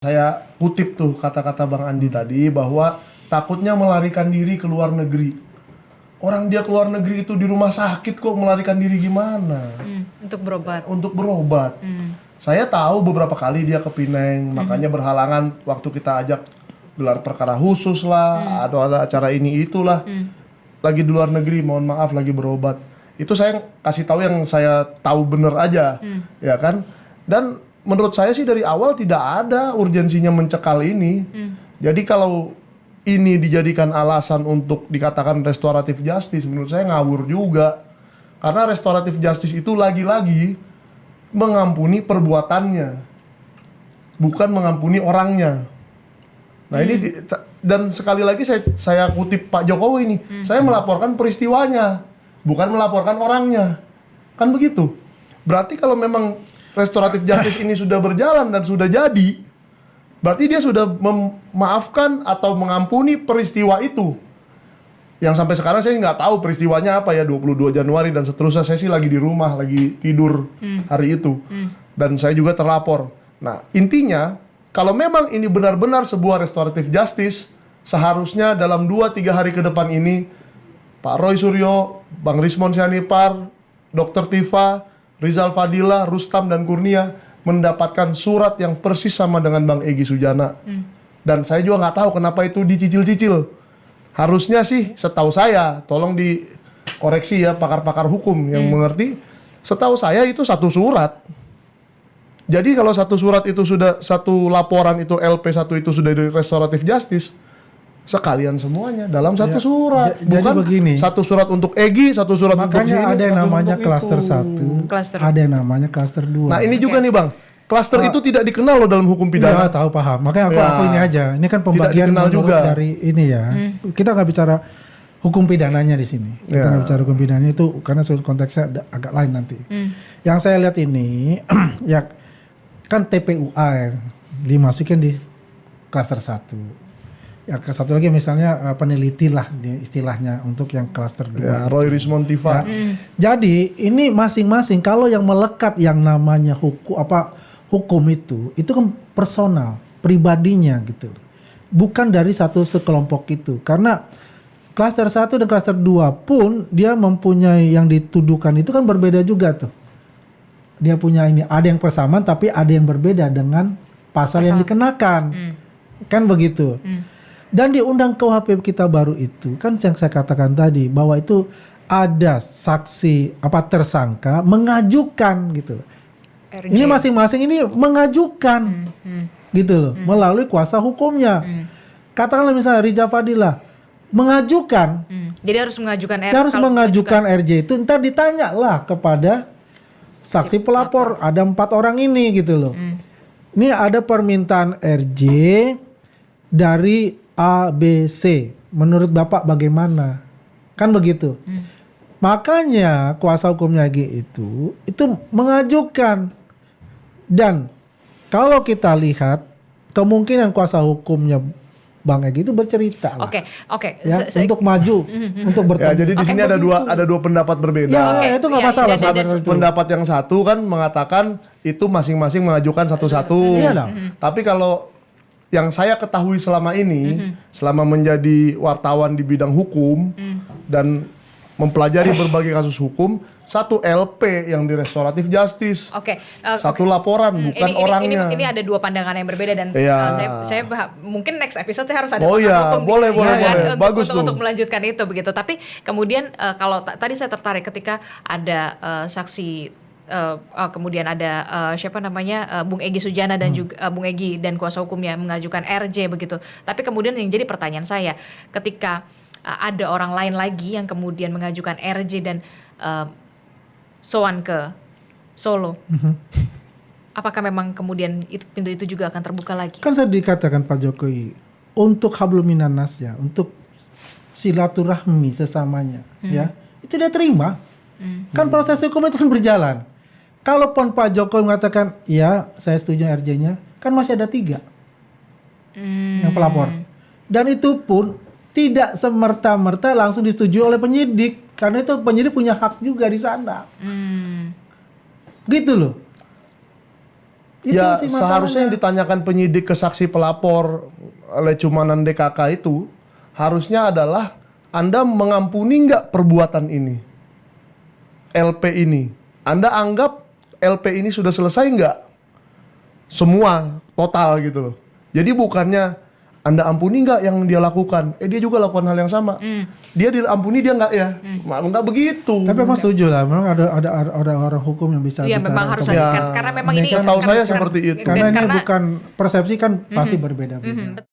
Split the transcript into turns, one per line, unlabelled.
Saya kutip tuh kata-kata Bang Andi tadi bahwa takutnya melarikan diri ke luar negeri. Orang dia keluar negeri itu di rumah sakit kok melarikan diri gimana?
Untuk berobat.
Untuk berobat. Saya tahu beberapa kali dia ke Pineng, makanya berhalangan waktu kita ajak gelar perkara khusus lah, atau ada acara ini itulah. Lagi di luar negeri, mohon maaf lagi berobat. Itu saya kasih tahu yang saya tahu bener aja, ya kan? Dan menurut saya sih dari awal tidak ada urgensinya mencekal ini. Jadi kalau ini dijadikan alasan untuk dikatakan restoratif justice, menurut saya ngawur juga. Karena restoratif justice itu lagi-lagi mengampuni perbuatannya, bukan mengampuni orangnya. Nah ini dan sekali lagi saya kutip Pak Jokowi ini, saya melaporkan peristiwanya, bukan melaporkan orangnya, kan begitu. Berarti kalau memang restoratif justice ini sudah berjalan dan sudah jadi, berarti dia sudah memaafkan atau mengampuni peristiwa itu. Yang sampai sekarang saya nggak tahu peristiwanya apa ya, 22 Januari dan seterusnya. Saya sih lagi di rumah, lagi tidur hari itu. Dan saya juga terlapor. Nah intinya, kalau memang ini benar-benar sebuah restoratif justice, seharusnya dalam 2-3 hari ke depan ini, Pak Roy Suryo, Bang Rismon Sianipar, Dr. Tifa, Rizal Fadila, Rustam, dan Kurnia mendapatkan surat yang persis sama dengan Bang Egy Sujana. Dan saya juga nggak tahu kenapa itu dicicil-cicil. Harusnya sih, setahu saya, tolong dikoreksi ya pakar-pakar hukum yang mengerti, setahu saya itu satu surat. Jadi kalau satu surat itu sudah, satu laporan itu LP1 itu sudah di restoratif justice, sekalian semuanya dalam satu surat. Bukan
begini,
satu surat untuk Egy, satu surat untuk sini.
makanya ada yang
satu
namanya
untuk
klaster
itu.
1, ada yang namanya klaster 2.
Nah ini juga nih Bang, klaster itu tidak dikenal loh dalam hukum pidana.
Iya, tahu, paham. Makanya aku ini aja. Ini kan
Tidak
pembagian
dikenal
menurut
juga
dari ini ya. Kita nggak bicara hukum pidananya di sini. Kita nggak bicara hukum pidananya itu karena konteksnya agak lain nanti. Yang saya lihat ini ya kan TPUA dimasukin di klaster 1. Ya satu lagi misalnya peneliti lah istilahnya untuk yang klaster 2.
Ya, Roy Rismon Tifa.
Ya. Jadi ini masing-masing kalau yang melekat yang namanya hukum itu kan personal, pribadinya gitu. Bukan dari satu sekelompok itu. Karena klaster 1 dan klaster 2 pun dia mempunyai yang dituduhkan itu kan berbeda juga tuh. Dia punya ini, ada yang persamaan tapi ada yang berbeda dengan pasal yang dikenakan. Kan begitu. Dan di undang KUHP kita baru itu kan yang saya katakan tadi bahwa itu ada saksi tersangka mengajukan gitu. RJ. Ini masing-masing ini mengajukan gitu loh melalui kuasa hukumnya. Katakanlah misalnya Riza Fadila mengajukan.
Jadi harus mengajukan RJ.
Harus mengajukan RJ itu ntar ditanyalah kepada saksi pelapor. Ada 4 orang ini gitu loh. Ini ada permintaan RJ dari A, B, C. Menurut Bapak bagaimana? Kan begitu. Makanya kuasa hukumnya Egy itu mengajukan. Dan kalau kita lihat kemungkinan kuasa hukumnya Bang Egy itu bercerita lah.
Oke.
Ya, untuk maju, untuk bertemu.
Ya, jadi di sini ada dua pendapat berbeda.
Ya, itu nggak masalah.
Pendapat yang satu kan mengatakan itu masing-masing mengajukan satu-satu. Tapi kalau yang saya ketahui selama ini, selama menjadi wartawan di bidang hukum dan mempelajari berbagai kasus hukum, satu LP yang di restoratif justice, satu laporan bukan orangnya.
Ini ada 2 pandangan yang berbeda dan saya mungkin next episode saya harus ada hukum.
Boleh. Bagus
untuk melanjutkan itu begitu. Tapi kemudian kalau tadi saya tertarik ketika ada saksi. Kemudian ada siapa namanya Bung Egy Sujana dan juga Bung Egy dan kuasa hukumnya mengajukan RJ begitu. Tapi kemudian yang jadi pertanyaan saya ketika ada orang lain lagi yang kemudian mengajukan RJ dan sowan ke Solo, apakah memang kemudian pintu itu juga akan terbuka lagi?
Kan saya dikatakan Pak Jokowi untuk hablum minan nas ya, untuk silaturahmi sesamanya ya, itu dia terima. Kan proses hukum itu kan berjalan. Kalaupun Pak Jokowi mengatakan, ya saya setuju RJ-nya, kan masih ada 3 yang pelapor. Dan itu pun tidak semerta-merta langsung disetujui oleh penyidik. Karena itu penyidik punya hak juga di sana. Gitu loh. Itu
Ya
sih
seharusnya yang
masalahnya.
ditanyakan penyidik ke saksi pelapor oleh cumanan DKK itu harusnya adalah Anda mengampuni nggak perbuatan ini, LP ini. Anda anggap LP ini sudah selesai nggak? Semua total gitu loh. Jadi bukannya Anda ampuni nggak yang dia lakukan? Dia juga lakukan hal yang sama. Dia diampuni dia nggak ya? Nggak begitu.
Tapi emang setuju lah, memang ada orang hukum yang bisa
Iya,
bicara
memang harus
atau-
ada
Ya,
karena memang ini
setahu saya
karena-
seperti itu.
karena ini
karena-
bukan persepsi kan pasti berbeda-beda.